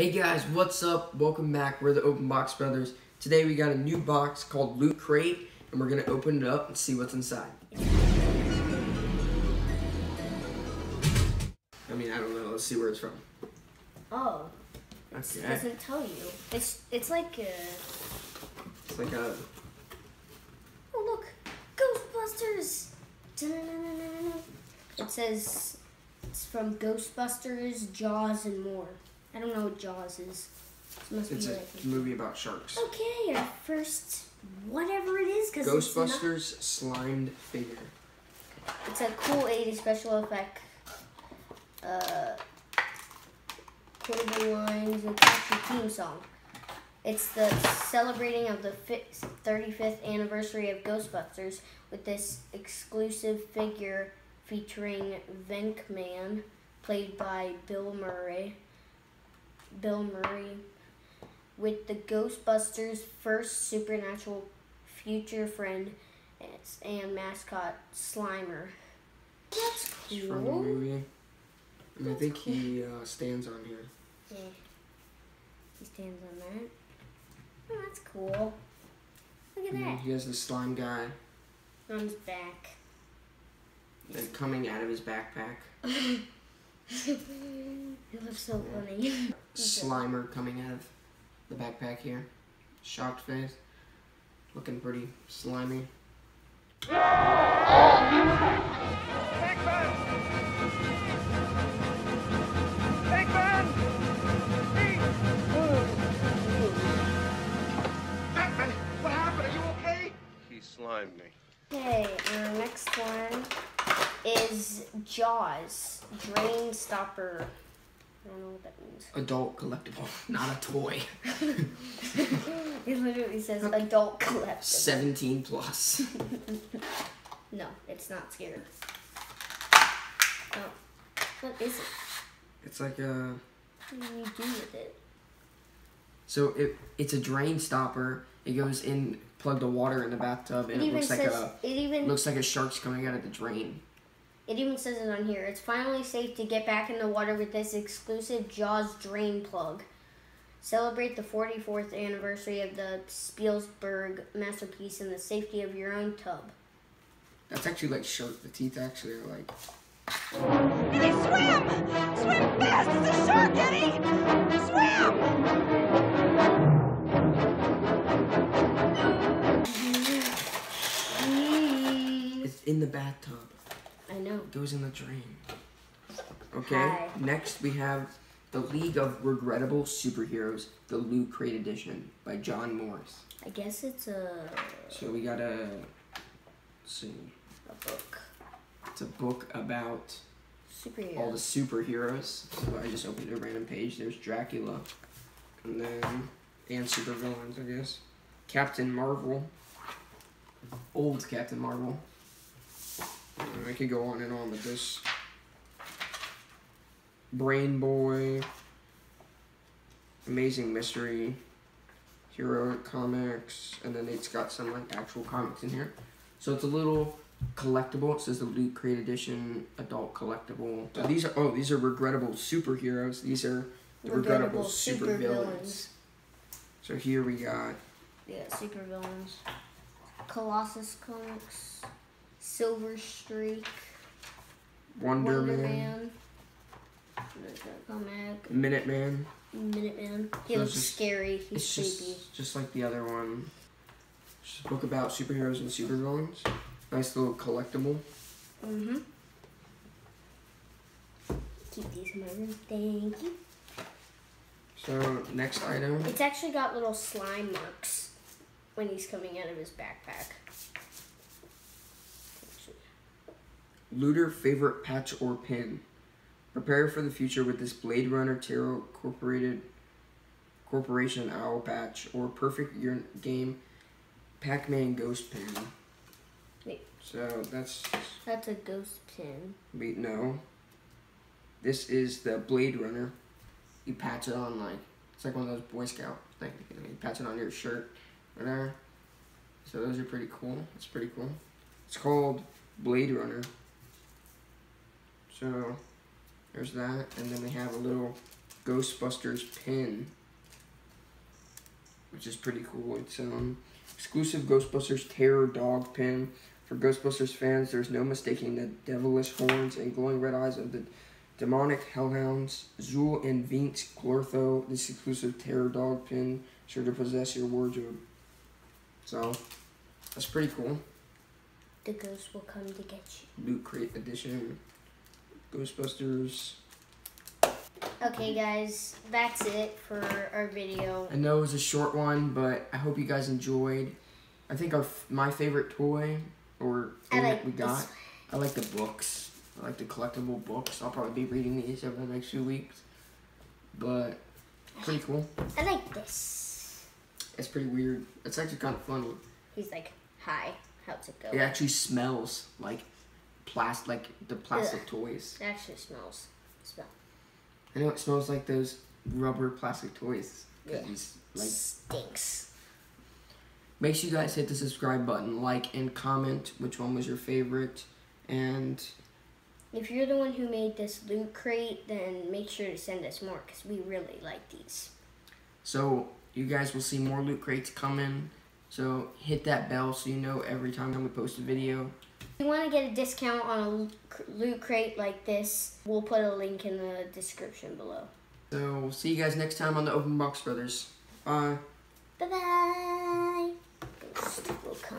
Hey guys, what's up? Welcome back. We're the Open Box Brothers. Today we got a new box called Loot Crate, and we're going to open it up and see what's inside. I don't know. Let's see where it's from. Oh. Okay. It doesn't tell you. It's like a... It's like a... Oh, look. Ghostbusters! It says it's from Ghostbusters, Jaws, and more. I don't know what Jaws is. It's a movie about sharks. Okay, our first whatever it is. Cause Ghostbusters slimed figure. It's a cool 80s special effect. Quotable lines and catchy theme song. It's the celebrating of the 35th anniversary of Ghostbusters with this exclusive figure featuring Venkman, played by Bill Murray, with the Ghostbusters' first supernatural future friend and mascot, Slimer. That's cool. It's from the movie. And I think he stands on here. Yeah. He stands on that. Oh, that's cool. Look at that. He has the slime guy. On his back. And coming out of his backpack. It looks so funny. Slimer coming out of the backpack here. Shocked face. Looking pretty slimy. Slimed me. Okay, our next one is Jaws, Drain Stopper. I don't know what that means. Adult collectible, not a toy. It literally says adult collectible. 17 plus. No, it's not scary. Oh, what is it? It's like a... What do you do with it? So it's a drain stopper. It goes in, plug the water in the bathtub, and it looks like a shark's coming out of the drain. It even says it on here. It's finally safe to get back in the water with this exclusive Jaws drain plug. Celebrate the 44th anniversary of the Spielberg masterpiece in the safety of your own tub. That's actually like shark. The teeth actually are like... Eddie, swim! Swim fast! It's a shark, Eddie! Swim! It's in the bathtub. I know. It goes in the drain. Okay, Hi. Next we have The League of Regrettable Superheroes, the Loot Crate Edition by John Morris. I guess it's a... So we got let's see. A book. It's a book about Superheroes. all the superheroes. So I just opened a random page. There's Dracula. And supervillains, I guess. Captain Marvel. Old Captain Marvel. I could go on and on with this. Brain Boy. Amazing Mystery. Heroic Comics. And then it's got some like actual comics in here. So it's a little collectible. It says the Loot Crate Edition Adult Collectible. So these are regrettable superheroes. These are the regrettable supervillains. So here we got... Yeah, supervillains. Colossus Comics. Silver Streak. Wonder Man. There's that comic. Minuteman. He looks scary. He's creepy. Just like the other one. Just a book about superheroes and supervillains. Nice little collectible. Mm-hmm. Keep these in my room. Thank you. So, next item. It's actually got little slime marks when he's coming out of his backpack. Looter favorite patch or pin. Prepare for the future with this Blade Runner Tarot Corporation Owl patch or perfect your game Pac-Man Ghost pin. Wait. So that's a ghost pin. Wait, no. This is the Blade Runner. You patch it on it's like one of those Boy Scout things. You patch it on your shirt, whatever. So those are pretty cool. It's pretty cool. It's called Blade Runner. So there's that, and then we have a little Ghostbusters pin, which is pretty cool. It's exclusive Ghostbusters Terror Dog pin. For Ghostbusters fans, there's no mistaking the devilish horns and glowing red eyes of the demonic hellhounds, Zool and Vince Glortho. This exclusive Terror Dog pin, sure to possess your wardrobe. So, that's pretty cool. The ghost will come to get you. Loot Crate Edition. Ghostbusters. Okay, guys, that's it for our video. I know it was a short one, but I hope you guys enjoyed. I think my favorite toy or thing that we got, I like the books. I like the collectible books. I'll probably be reading these over the next few weeks. But, pretty cool. I like this. It's pretty weird. It's actually kind of funny. He's like, hi, how's it go? It actually smells like the plastic toys. It actually smells. I know it smells like those rubber plastic toys. Yeah. Like, stinks. make sure you guys hit the subscribe button, like, and comment which one was your favorite. And if you're the one who made this loot crate, then make sure to send us more because we really like these. so you guys will see more loot crates coming. So hit that bell so you know every time we post a video. If you want to get a discount on a loot crate like this, we'll put a link in the description below. So we'll see you guys next time on the Open Box Brothers. Bye. Bye-bye. Ghost will come.